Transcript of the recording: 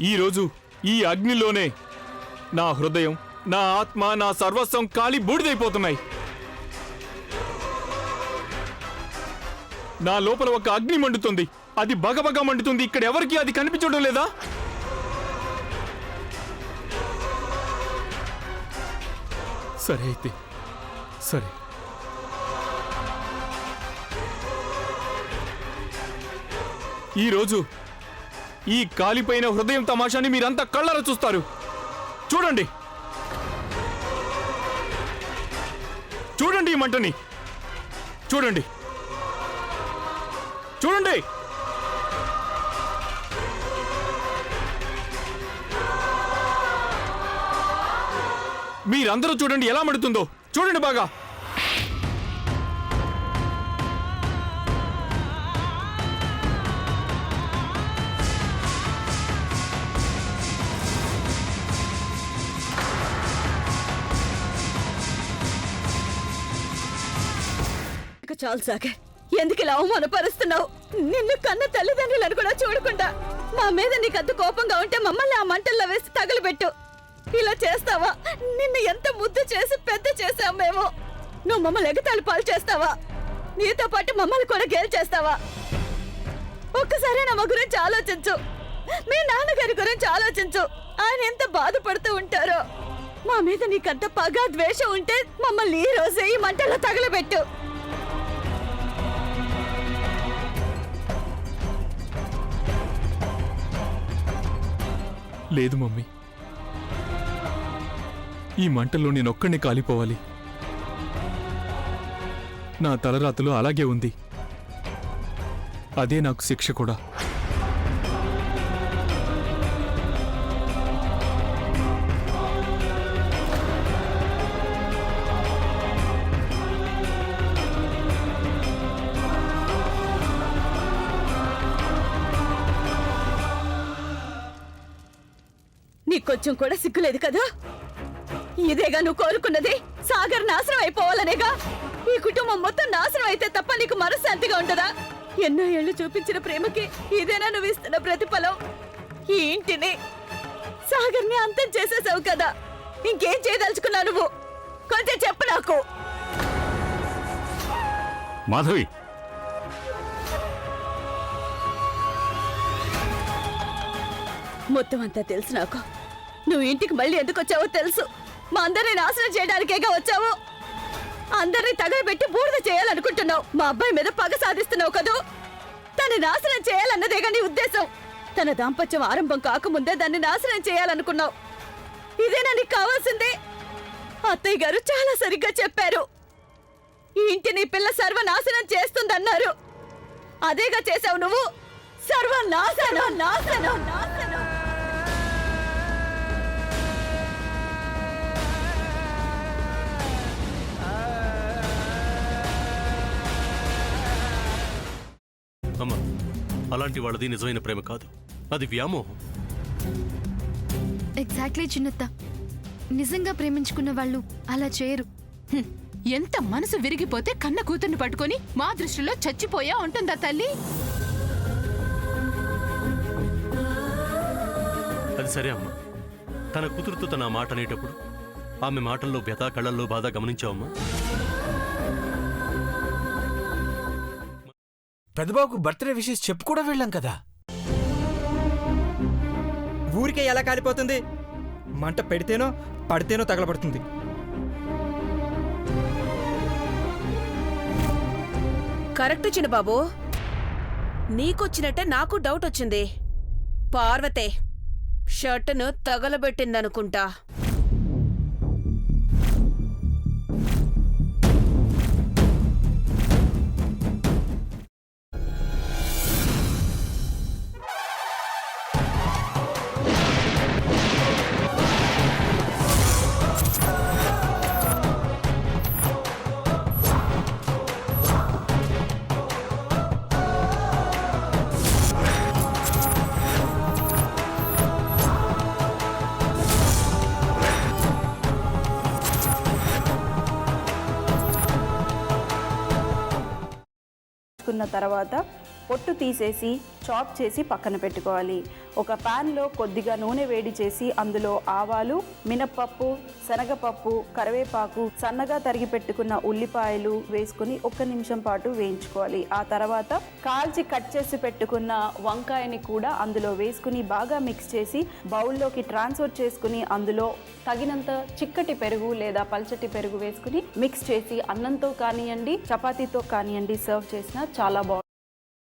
ఈరోజు ఈ అగ్నిలోనే నా హృదయం, నా ఆత్మ, నా సర్వస్వం కాలి బూడిదైపోతున్నాయి. నా లోపల ఒక అగ్ని మండుతుంది. అది బగబగ మండుతుంది. ఇక్కడ ఎవరికి అది కనిపించడం లేదా? సరే అయితే సరే. ఈరోజు ఈ కాలిపోయిన హృదయం తమాషాని మీరంతా కళ్ళారా చూస్తారు. చూడండి, చూడండి ఈ మంటని. చూడండి, చూడండి. మీరందరూ చూడండి ఎలా మండుతుందో. చూడండి బాగా. చాలు సాగర్, ఎందుకు ఇలా అవమానపరుస్తున్నావు? నిన్ను కన్న తల్లిదండ్రులను కూడా చూడకుండా మా మీద నీకంత కోపంగా ఉంటే మమ్మల్ని ఆ మంటల్లో వేసి తగలబెట్టు. ఇలా చేస్తావా? నిన్ను ఎంత ముద్దు చేసి పెద్ద చేసాం మేము. నువ్వు మమ్మల్ని ఎగతాళి పాలు చేస్తావా? నీతో పాటు మమ్మల్ని కూడా గేల్ చేస్తావా? ఒక్కసారి నా గురించి ఆలోచించు. మీ నాన్నగారి గురించి ఆలోచించు. ఆయన ఎంత బాధపడుతూ ఉంటారో. మా మీద నీకంత పగ, ద్వేషం ఉంటే మమ్మల్ని ఈ రోజే ఈ మంటల్లో తగలబెట్టు. లేదు మమ్మీ, ఈ మంటల్లో నేనొక్కడిని కాలిపోవాలి. నా తలరాతలో అలాగే ఉంది. అదే నాకు శిక్ష కూడా. నీకొంచెం కూడా సిగ్గులేదు కదా? ఇదేగా నువ్వు కోరుకున్నది? సాగర్ నాశనం అయిపోవాలనేగా? ఈ కుటుంబం మొత్తం నాశనం అయితే తప్ప నీకు మనశ్శాంతిగా ఉంటదా? ఎన్నో ఏళ్లు చూపించిన ప్రేమకి ఇదేనా నువ్వు ఇస్తున్న ప్రతిఫలం? ఈ ఇంటిని, సాగర్ని అంతం చేసేసావు కదా. ఇంకేం చేయదలుచుకున్నావు నువ్వు? కొంచెం చెప్పు నాకు. మాధవి, మొత్తం అంతా తెలుసు నాకు. నువ్వు ఇంటికి మళ్ళీ ఎందుకు వచ్చావో తెలుసు. మా అందరినీ నాశనం చేయడానికేగా వచ్చావు. అందరినీ తగలబెట్టి బూడిద చేయాలనుకుంటున్నావు. మా అబ్బాయి మీద పగ సాధిస్తున్నావు కదూ. తను నాశనం చేయాలన్నదేగా నీ ఉద్దేశం. తన దాంపత్యం ఆరంభం కాకముందే దాన్ని నాశనం చేయాలనుకున్నావు. ఇదేనా నీకు కావాల్సిందే? అత్తయ్య గారు చాలా సరిగ్గా చెప్పారు. ఈ ఇంటిని పిల్ల సర్వనాశనం చేస్తుందన్నారు. అదేగా చేసావు నువ్వు. సర్వనాశనం, నాశనం, నాశనం. అమ్మా, అలాంటి వాళ్ళది నిజమైన ప్రేమ కాదు, అది వ్యామోహం. ఎగ్జాక్ట్లీ చిన్నత్త. నిజంగా ప్రేమించుకున్న వాళ్ళు అలా చేయరు. ఎంత మనసు విరిగిపోతే కన్న కూతుర్ని పట్టుకొని మా దృష్టిలో చచ్చిపోయా ఉంటుందా తల్లి? అది సరే అమ్మా, తన కూతురుతో తన మాట అనేటప్పుడు ఆమె మాటల్లో వ్యథ, కళ్ళల్లో బాధ గమనించావమ్మా? పెద్దబాబుకు బర్త్డే విషెస్ చెప్పు కూడా వెళ్ళాం కదా. ఊరికే ఎలా కాలిపోతుంది? మంట పెడితేనో పడితేనో తగలబడుతుంది. కరెక్ట్ చిన్నబాబు, నీకొచ్చినట్టే నాకు డౌట్ వచ్చింది. పార్వతే షర్టును తగలబెట్టిందనుకుంటా. తర్వాత పొట్టు తీసేసి చాప్ చేసి పక్కన పెట్టుకోవాలి. ఒక ప్యాన్లో కొద్దిగా నూనె వేడి చేసి అందులో ఆవాలు, మినప్పప్పు, శనగపప్పు, కరివేపాకు, సన్నగా తరిగి పెట్టుకున్న ఉల్లిపాయలు వేసుకుని 1 నిమిషం పాటు వేయించుకోవాలి. ఆ తర్వాత కాల్చి కట్ చేసి పెట్టుకున్న వంకాయని కూడా అందులో వేసుకుని బాగా మిక్స్ చేసి బౌల్లోకి ట్రాన్స్ఫర్ చేసుకుని అందులో తగినంత చిక్కటి పెరుగు లేదా పల్చటి పెరుగు వేసుకుని మిక్స్ చేసి అన్నంతో కానివ్వండి, చపాతీతో కానివ్వండి సర్వ్ చేసినా చాలా బాగుంటుంది.